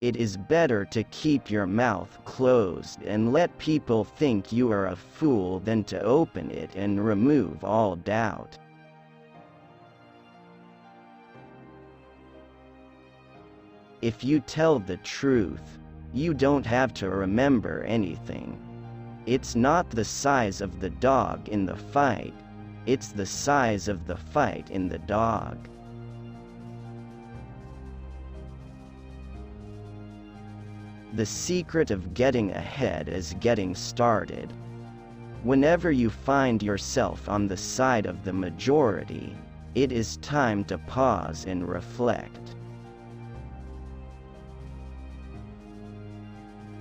It is better to keep your mouth closed and let people think you are a fool than to open it and remove all doubt. If you tell the truth, you don't have to remember anything. It's not the size of the dog in the fight, it's the size of the fight in the dog. The secret of getting ahead is getting started. Whenever you find yourself on the side of the majority, it is time to pause and reflect.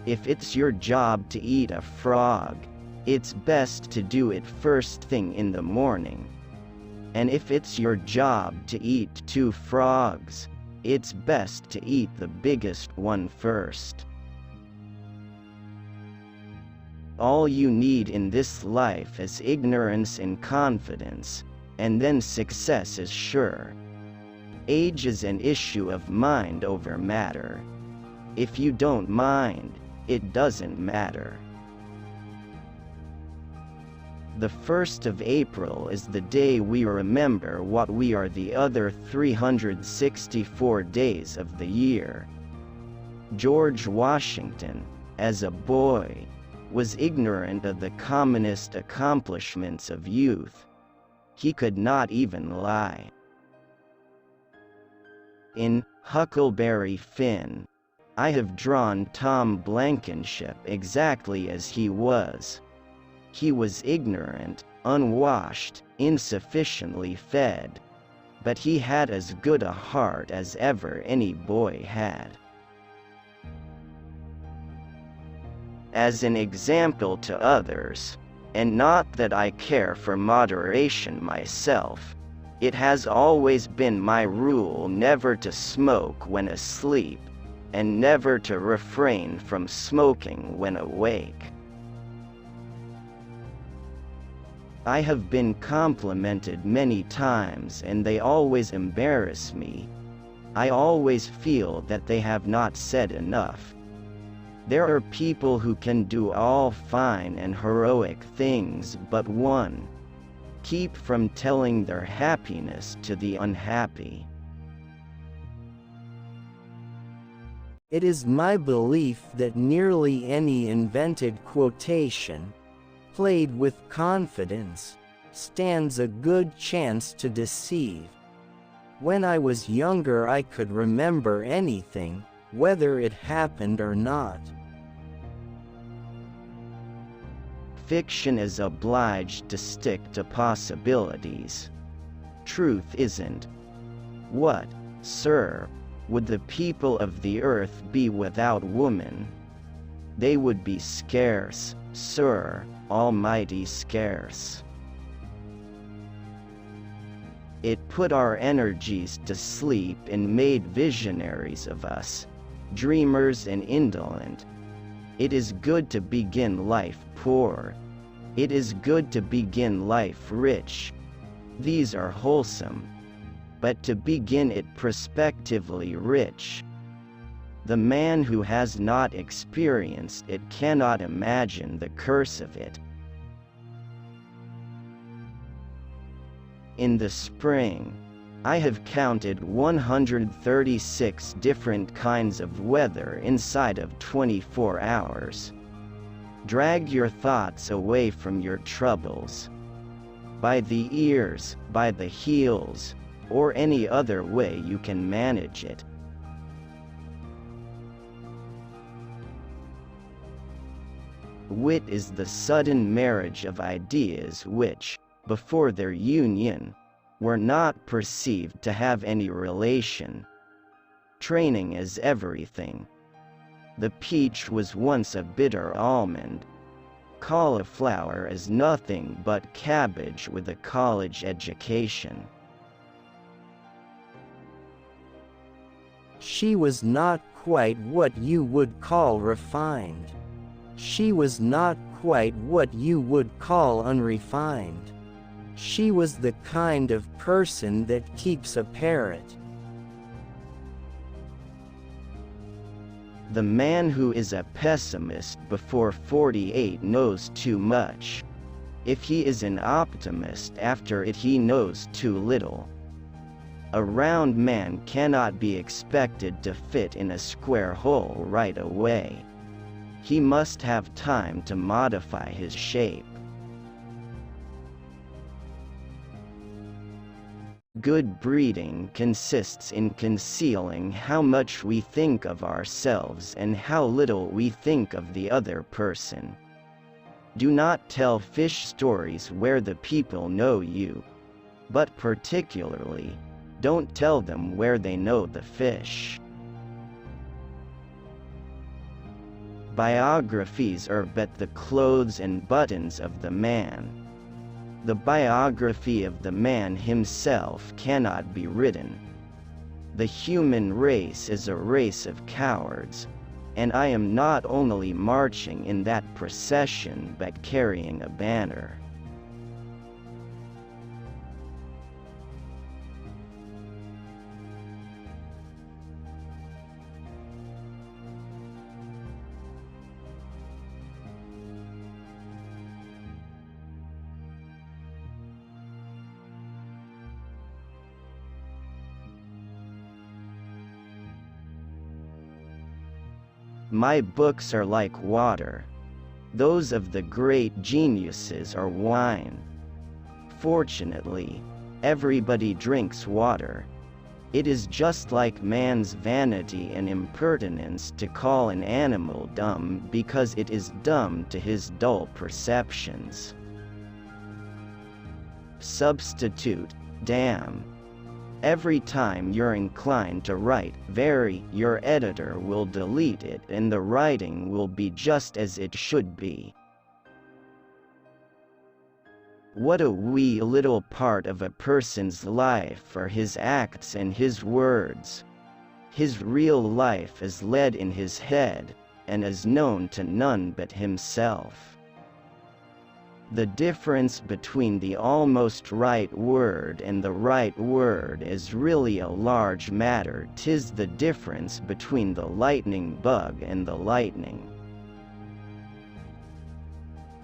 If it's your job to eat a frog, it's best to do it first thing in the morning. And if it's your job to eat 2 frogs, it's best to eat the biggest one first. All you need in this life is ignorance and confidence, and then success is sure. Age is an issue of mind over matter. If you don't mind, it doesn't matter. The 1st of April is the day we remember what we are the other 364 days of the year. George Washington, as a boy, was ignorant of the commonest accomplishments of youth. He could not even lie. In Huckleberry Finn, I have drawn Tom Blankenship exactly as he was. He was ignorant, unwashed, insufficiently fed. But he had as good a heart as ever any boy had. As an example to others, and not that I care for moderation myself, it has always been my rule never to smoke when asleep, and never to refrain from smoking when awake. I have been complimented many times and they always embarrass me. I always feel that they have not said enough. There are people who can do all fine and heroic things but one, keep from telling their happiness to the unhappy. It is my belief that nearly any invented quotation, played with confidence, stands a good chance to deceive. When I was younger I could remember anything, whether it happened or not. Fiction is obliged to stick to possibilities. Truth isn't. What, sir, would the people of the earth be without woman? They would be scarce, sir, almighty scarce. It put our energies to sleep and made visionaries of us, dreamers and indolent. It is good to begin life poor. It is good to begin life rich. These are wholesome. But to begin it prospectively rich. The man who has not experienced it cannot imagine the curse of it. In the spring, I have counted 136 different kinds of weather inside of 24 hours. Drag your thoughts away from your troubles. By the ears, by the heels, or any other way you can manage it. Wit is the sudden marriage of ideas which, before their union, were not perceived to have any relation. Training is everything. The peach was once a bitter almond. Cauliflower is nothing but cabbage with a college education. She was not quite what you would call refined. She was not quite what you would call unrefined. She was the kind of person that keeps a parrot. The man who is a pessimist before 48 knows too much. If he is an optimist after it, he knows too little. A round man cannot be expected to fit in a square hole right away. He must have time to modify his shape. Good breeding consists in concealing how much we think of ourselves and how little we think of the other person. Do not tell fish stories where the people know you, but particularly, don't tell them where they know the fish. Biographies are but the clothes and buttons of the man. The biography of the man himself cannot be written. The human race is a race of cowards, and I am not only marching in that procession but carrying a banner. My books are like water. Those of the great geniuses are wine. Fortunately, everybody drinks water. It is just like man's vanity and impertinence to call an animal dumb because it is dumb to his dull perceptions. Substitute, damn. Every time you're inclined to write very, your editor will delete it and the writing will be just as it should be. What a wee little part of a person's life are his acts and his words. His real life is led in his head, and is known to none but himself. The difference between the almost right word and the right word is really a large matter. 'Tis the difference between the lightning bug and the lightning.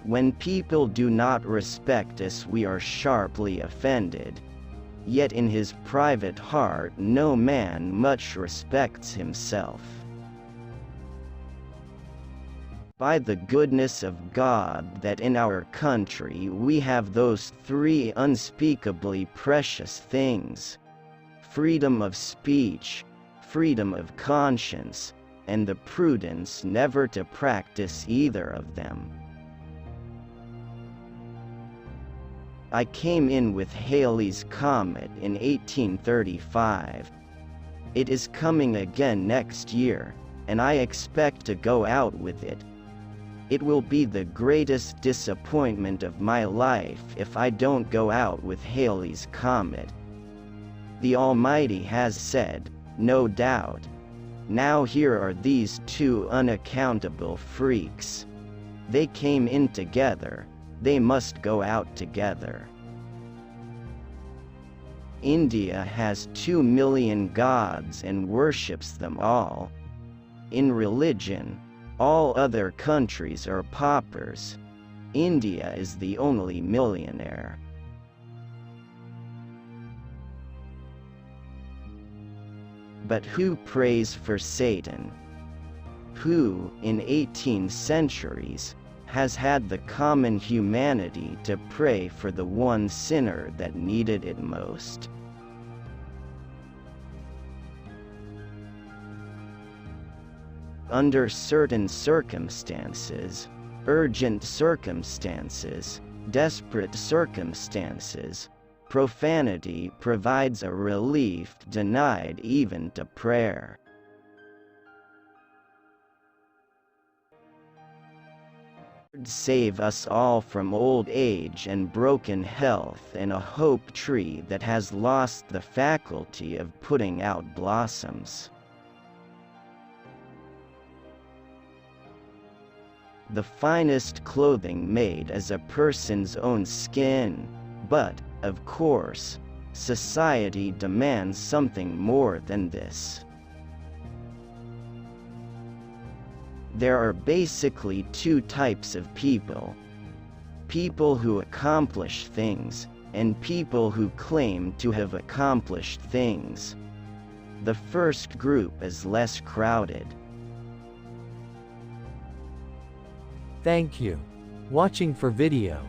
When people do not respect us, we are sharply offended. Yet in his private heart no man much respects himself. By the goodness of God that in our country we have those three unspeakably precious things: freedom of speech, freedom of conscience, and the prudence never to practice either of them. I came in with Halley's Comet in 1835. It is coming again next year, and I expect to go out with it. It will be the greatest disappointment of my life if I don't go out with Halley's Comet. The Almighty has said, no doubt. Now here are these two unaccountable freaks. They came in together, they must go out together. India has 2 million gods and worships them all. In religion, all other countries are paupers. India is the only millionaire. But who prays for Satan? Who, in 18 centuries, has had the common humanity to pray for the one sinner that needed it most? Under certain circumstances, urgent circumstances, desperate circumstances, profanity provides a relief denied even to prayer. Save us all from old age and broken health and a hope tree that has lost the faculty of putting out blossoms. The finest clothing made is a person's own skin, but, of course, society demands something more than this. There are basically two types of people. People who accomplish things, and people who claim to have accomplished things. The first group is less crowded. Thank you. Watching for video.